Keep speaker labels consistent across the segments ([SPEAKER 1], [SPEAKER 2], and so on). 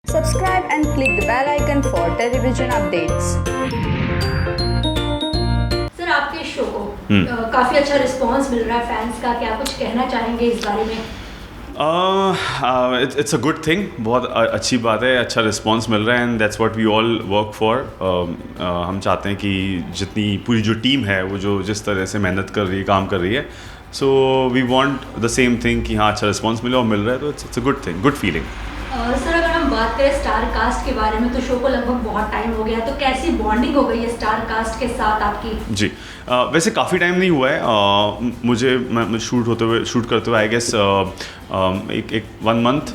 [SPEAKER 1] Subscribe and click the bell icon for television updates.
[SPEAKER 2] Sir आपके show को काफ़ी अच्छा रिस्पांस मिल रहा है फैंस का, क्या कुछ कहना चाहेंगे इस बारे में?
[SPEAKER 3] इट्स अ गुड थिंग, बहुत अच्छी बात है, अच्छा रिस्पांस मिल रहा है and that's what we all work for. हम चाहते हैं कि जितनी पूरी जो टीम है वो जो जिस तरह से मेहनत कर रही है, काम कर रही है, so we want the same thing कि हाँ अच्छा रिस्पांस मिले और मिल रहा है, तो it's a good thing, good feeling.
[SPEAKER 2] Sir अगर हम बात करें स्टार कास्ट के बारे में, तो शो को लगभग बहुत टाइम हो गया है, तो कैसी बॉन्डिंग हो गई है स्टार कास्ट के साथ आपकी?
[SPEAKER 3] जी, वैसे काफ़ी टाइम नहीं हुआ है मैं शूट करते हुए आई गेस एक 1 month,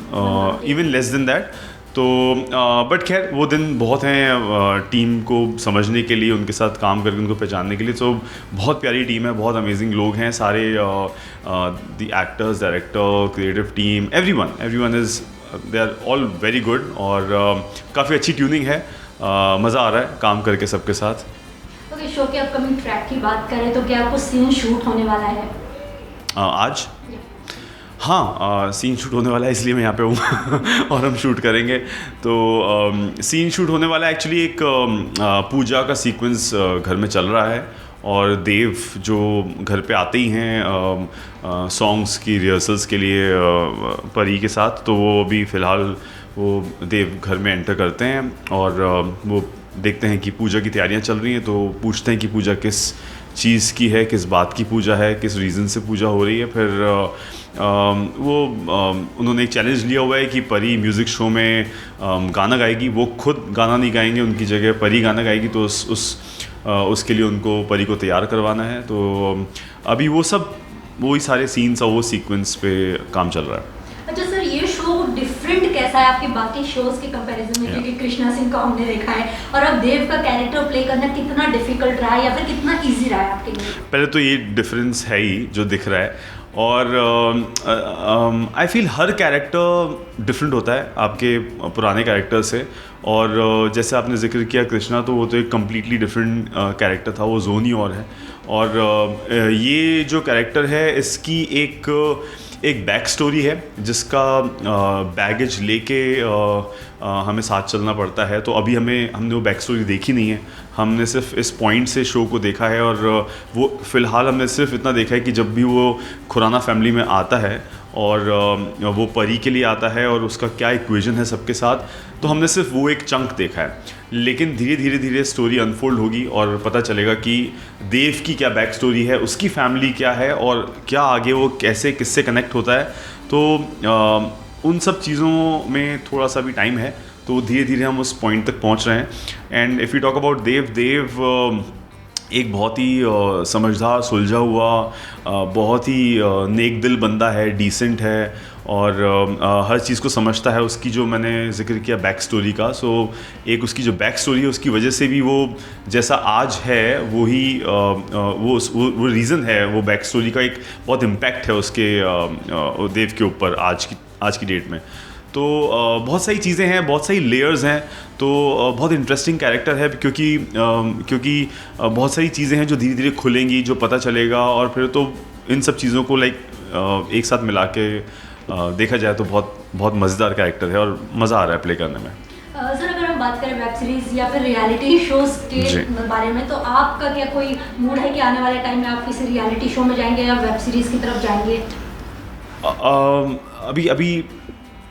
[SPEAKER 3] even less than that. तो बट खैर वो दिन बहुत हैं टीम को समझने के लिए, उनके साथ काम करके उनको पहचानने के लिए। तो बहुत प्यारी टीम है, बहुत अमेजिंग लोग हैं सारे, the actors, director, creative team, everyone is they are all very good और काफ़ी अच्छी ट्यूनिंग है, मज़ा आ रहा है काम करके सबके साथ।
[SPEAKER 2] ओके, शो के अपकमिंग ट्रैक की बात करें तो क्या कुछ सीन शूट होने वाला है
[SPEAKER 3] आज? हाँ, सीन शूट होने वाला है, इसलिए मैं यहाँ पे हूँ और हम शूट करेंगे। तो सीन शूट होने वाला है एक्चुअली, एक पूजा का सीक्वेंस घर में चल रहा है और देव जो घर पे आते ही हैं सॉन्ग्स की रिहर्सल्स के लिए परी के साथ, तो वो अभी फ़िलहाल वो देव घर में एंटर करते हैं और वो देखते हैं कि पूजा की तैयारियां चल रही हैं, तो पूछते हैं कि पूजा किस चीज़ की है, किस बात की पूजा है, किस रीज़न से पूजा हो रही है। फिर उन्होंने एक चैलेंज लिया हुआ है कि परी म्यूज़िक शो में गाना गाएगी, वो खुद गाना नहीं गाएंगे, उनकी जगह परी गाना गाएगी, तो उसके लिए उनको परी को तैयार करवाना है। तो अभी वही सारे सीन्स और वो सीक्वेंस पे काम चल रहा है।
[SPEAKER 2] अच्छा सर, ये शो डिफरेंट कैसा है आपके बाकी शोज के कंपैरिजन में? क्योंकि कृष्णा सिंह का हमने देखा है, और अब देव का कैरेक्टर प्ले करना कितना डिफिकल्ट रहा है या फिर कितना इजी रहा है आपके लिए?
[SPEAKER 3] पहले तो ये डिफरेंस है ही जो दिख रहा है, और I feel her character different होता है आपके पुराने कैरेक्टर से। और जैसे आपने जिक्र किया कृष्णा, तो वो तो एक कम्प्लीटली डिफरेंट कैरेक्टर था, वो जोन ही और है। और ये जो कैरेक्टर है इसकी एक बैक स्टोरी है जिसका बैगेज लेके हमें साथ चलना पड़ता है। तो अभी हमने वो बैक स्टोरी देखी नहीं है, हमने सिर्फ इस पॉइंट से शो को देखा है। और वो फ़िलहाल हमने सिर्फ इतना देखा है कि जब भी वो खुराना फैमिली में आता है और वो परी के लिए आता है और उसका क्या इक्वेशन है सबके साथ, तो हमने सिर्फ वो एक चंक देखा है। लेकिन धीरे धीरे स्टोरी अनफोल्ड होगी और पता चलेगा कि देव की क्या बैक स्टोरी है, उसकी फैमिली क्या है और क्या आगे वो कैसे किससे कनेक्ट होता है। तो उन सब चीज़ों में थोड़ा सा भी टाइम है, तो धीरे धीरे हम उस पॉइंट तक पहुंच रहे हैं। And if you talk about Dev एक बहुत ही समझदार, सुलझा हुआ, बहुत ही नेक दिल बंदा है, डिसेंट है और हर चीज़ को समझता है। उसकी जो मैंने जिक्र किया बैक स्टोरी का, सो एक उसकी जो बैक स्टोरी है उसकी वजह से भी वो जैसा आज है वही वो रीज़न है, वो बैक स्टोरी का एक बहुत इम्पैक्ट है उसके देव के ऊपर आज की डेट में। तो बहुत सारी चीज़ें हैं, बहुत सारी लेयर्स हैं, तो बहुत इंटरेस्टिंग कैरेक्टर है क्योंकि बहुत सारी चीज़ें हैं जो धीरे धीरे खुलेंगी, जो पता चलेगा। और फिर तो इन सब चीज़ों को एक साथ मिला के देखा जाए तो बहुत बहुत मज़ेदार कैरेक्टर है और मज़ा आ रहा है प्ले करने में।
[SPEAKER 2] सर अगर हम बात करें वेब सीरीज या फिर रियलिटी शोज के बारे में, तो आपका क्या कोई मूड है कि आने वाले टाइम में आप किसी रियलिटी शो में जाएंगे या वेब सीरीज की तरफ जाएंगे?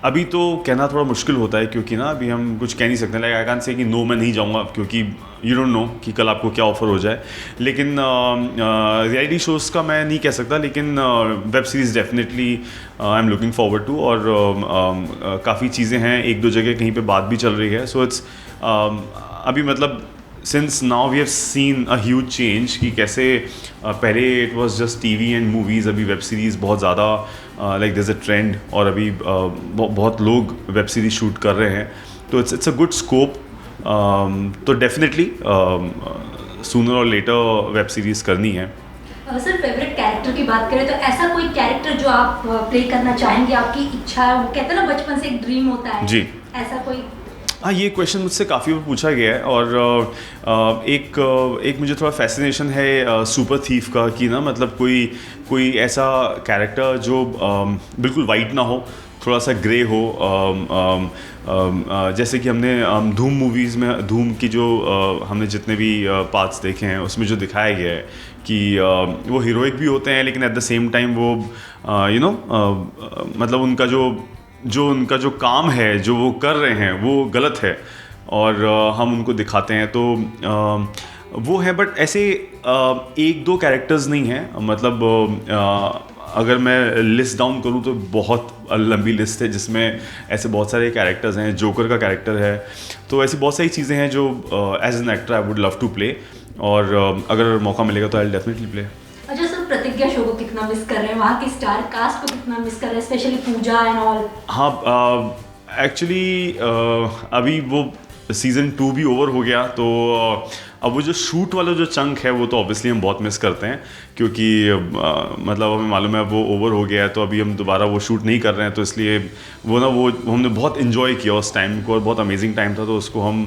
[SPEAKER 3] अभी तो कहना थोड़ा मुश्किल होता है, क्योंकि ना अभी हम कुछ कह नहीं सकते। लाइक आई कांट से कि नो मैं नहीं जाऊंगा, क्योंकि यू डोंट नो कि कल आपको क्या ऑफ़र हो जाए। लेकिन रियलिटी शोज़ का मैं नहीं कह सकता, लेकिन web series definitely I am looking forward to. और काफ़ी चीज़ें हैं, एक दो जगह कहीं पे बात भी चल रही है। सो इट्स अभी मतलब since now we have seen a huge change कि कैसे पहले it was just TV and movies, अभी वेब सीरीज़ बहुत ज़्यादा like there is a trend, और अभी बहुत लोग वेब सीरीज़ शूट कर रहे हैं। तो इट्स अ गुड स्कोप। तो डेफिनेटली सूनर और लेटर वेब सीरीज़ करनी है।
[SPEAKER 2] सर फेवरेट कैरेक्टर की बात करें तो ऐसा कोई कैरेक्टर जो आप प्ले करना चाहेंगे, आपकी इच्छा है, वो कहते हैं ना बचपन से एक ड्रीम होता है
[SPEAKER 3] जी,
[SPEAKER 2] ऐसा कोई?
[SPEAKER 3] हाँ, ये क्वेश्चन मुझसे काफ़ी बार पूछा गया है। और एक मुझे थोड़ा फैसिनेशन है सुपर थीफ का, कि ना मतलब कोई ऐसा कैरेक्टर जो बिल्कुल वाइट ना हो, थोड़ा सा ग्रे हो। जैसे कि हमने धूम मूवीज़ में, धूम की जो हमने जितने भी पार्ट्स देखे हैं उसमें जो दिखाया गया है कि वो हीरोइक भी होते हैं लेकिन एट द सेम टाइम वो मतलब उनका जो काम है जो वो कर रहे हैं वो गलत है और हम उनको दिखाते हैं तो वो है। बट ऐसे एक दो कैरेक्टर्स नहीं हैं, मतलब अगर मैं लिस्ट डाउन करूँ तो बहुत लंबी लिस्ट है जिसमें ऐसे बहुत सारे कैरेक्टर्स हैं। जोकर का कैरेक्टर है, तो ऐसी बहुत सारी चीज़ें हैं जो as an actor I would love to play, और अगर मौका मिलेगा तो आई विल डेफिनेटली प्ले।
[SPEAKER 2] अच्छा सर, प्रतिज्ञा शो को कितना मिस कर रहे हैं, वहाँ की स्टार कास्ट को कितना मिस कर रहे हैं, स्पेशली पूजा एंड ऑल?
[SPEAKER 3] हाँ, एक्चुअली अभी वो सीज़न 2 भी ओवर हो गया, तो अब वो जो शूट वाला जो चंक है वो तो ऑब्वियसली हम बहुत मिस करते हैं, क्योंकि मतलब हमें मालूम है वो ओवर हो गया है, तो अभी हम दोबारा वो शूट नहीं कर रहे हैं, तो इसलिए वो हमने बहुत इन्जॉय किया उस टाइम को और बहुत अमेजिंग टाइम था, तो उसको हम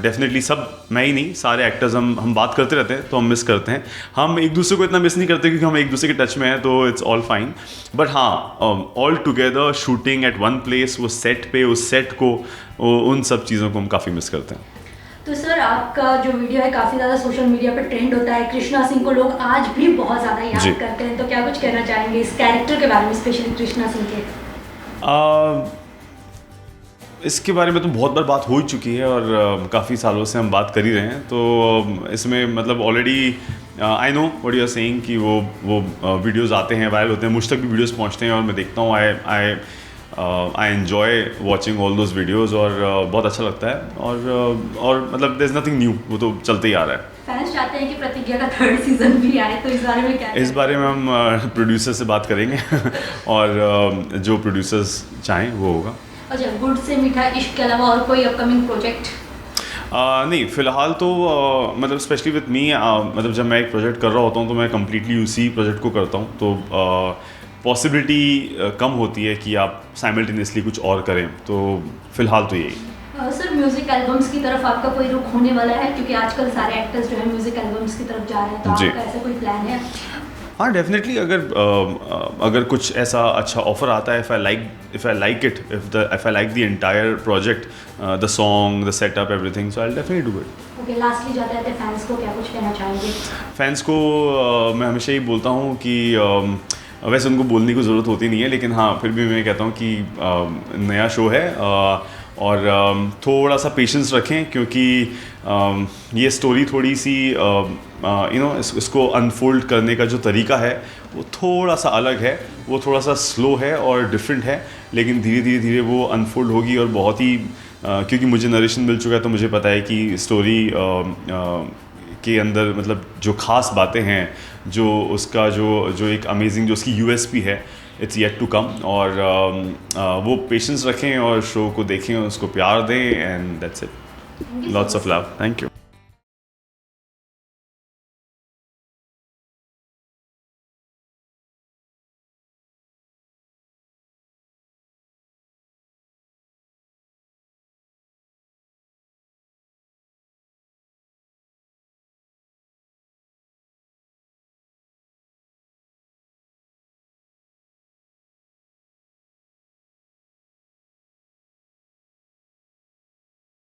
[SPEAKER 3] डेफिनेटली सब, मैं ही नहीं सारे एक्टर्स हम बात करते रहते हैं तो हम मिस करते हैं। हम एक दूसरे को इतना मिस नहीं करते क्योंकि हम एक दूसरे के टच में हैं, तो इट्स ऑल फाइन। बट हाँ, all together shooting at one place, वो सेट पे, उस सेट को, उन सब चीज़ों को हम काफ़ी मिस करते हैं।
[SPEAKER 2] तो सर, आपका जो वीडियो है काफ़ी ज़्यादा सोशल मीडिया पर ट्रेंड होता है, कृष्णा सिंह को लोग आज भी बहुत ज़्यादा याद करते हैं, तो क्या कुछ कहना चाहेंगे इस कैरेक्टर के बारे में, स्पेशली कृष्णा सिंह के?
[SPEAKER 3] इसके बारे में तो बहुत बार बात हो चुकी है और काफ़ी सालों से हम बात कर ही रहे हैं, तो इसमें मतलब already I know what you are saying कि वो वीडियोस आते हैं, वायरल होते हैं, मुझ तक भी वीडियोस पहुंचते हैं और मैं देखता हूँ। I enjoy watching all those videos और बहुत अच्छा लगता है, और मतलब देयर इज नथिंग न्यू, वो तो चलते ही आ रहा है।
[SPEAKER 2] फैंस चाहते हैं कि प्रतिज्ञा का 3rd सीजन भी आए, तो इस बारे में क्या?
[SPEAKER 3] इस बारे में हम प्रोड्यूसर से बात करेंगे और जो प्रोड्यूसर्स चाहें वो होगा।
[SPEAKER 2] अच्छा, गुड से मीठा इश्क के अलावा और कोई अपकमिंग प्रोजेक्ट?
[SPEAKER 3] नहीं, फ़िलहाल तो मतलब स्पेशली विथ मी, मतलब जब मैं एक प्रोजेक्ट कर रहा होता हूँ तो मैं कम्प्लीटली उसी प्रोजेक्ट को करता हूँ, तो पॉसिबिलिटी कम होती है कि आप साइमल्टेनियसली कुछ और करें, तो फ़िलहाल तो यही।
[SPEAKER 2] सर, म्यूज़िक एल्बम्स की तरफ आपका कोई रुख होने वाला है, क्योंकि आजकल सारे एक्टर्स जो है म्यूज़िक एल्बम्स की तरफ जा रहे हैं, तो आपका ऐसा कोई प्लान है?
[SPEAKER 3] हाँ, डेफिनेटली, अगर कुछ ऐसा अच्छा ऑफर आता है, if I like it, if I like the entire project, the song, the setup, everything, so I will definitely do it.
[SPEAKER 2] Okay, lastly जाते हैं फैंस को क्या कुछ कहना चाहेंगे? फैंस
[SPEAKER 3] को मैं हमेशा ही बोलता हूँ कि वैसे उनको बोलने की ज़रूरत होती नहीं है, लेकिन हाँ, फिर भी मैं कहता हूँ कि नया शो है और थोड़ा सा पेशेंस रखें, क्योंकि ये स्टोरी थोड़ी सी इसको अनफोल्ड करने का जो तरीका है वो थोड़ा सा अलग है, वो थोड़ा सा स्लो है और डिफरेंट है, लेकिन धीरे धीरे वो अनफोल्ड होगी और बहुत ही क्योंकि मुझे नरेशन मिल चुका है, तो मुझे पता है कि स्टोरी के अंदर मतलब जो ख़ास बातें हैं, जो उसका जो एक अमेजिंग जो उसकी USP है, इट्स येट टू कम, और वो पेशेंस रखें और शो को देखें, उसको प्यार दें, and that's it. Lots of love. Thank you.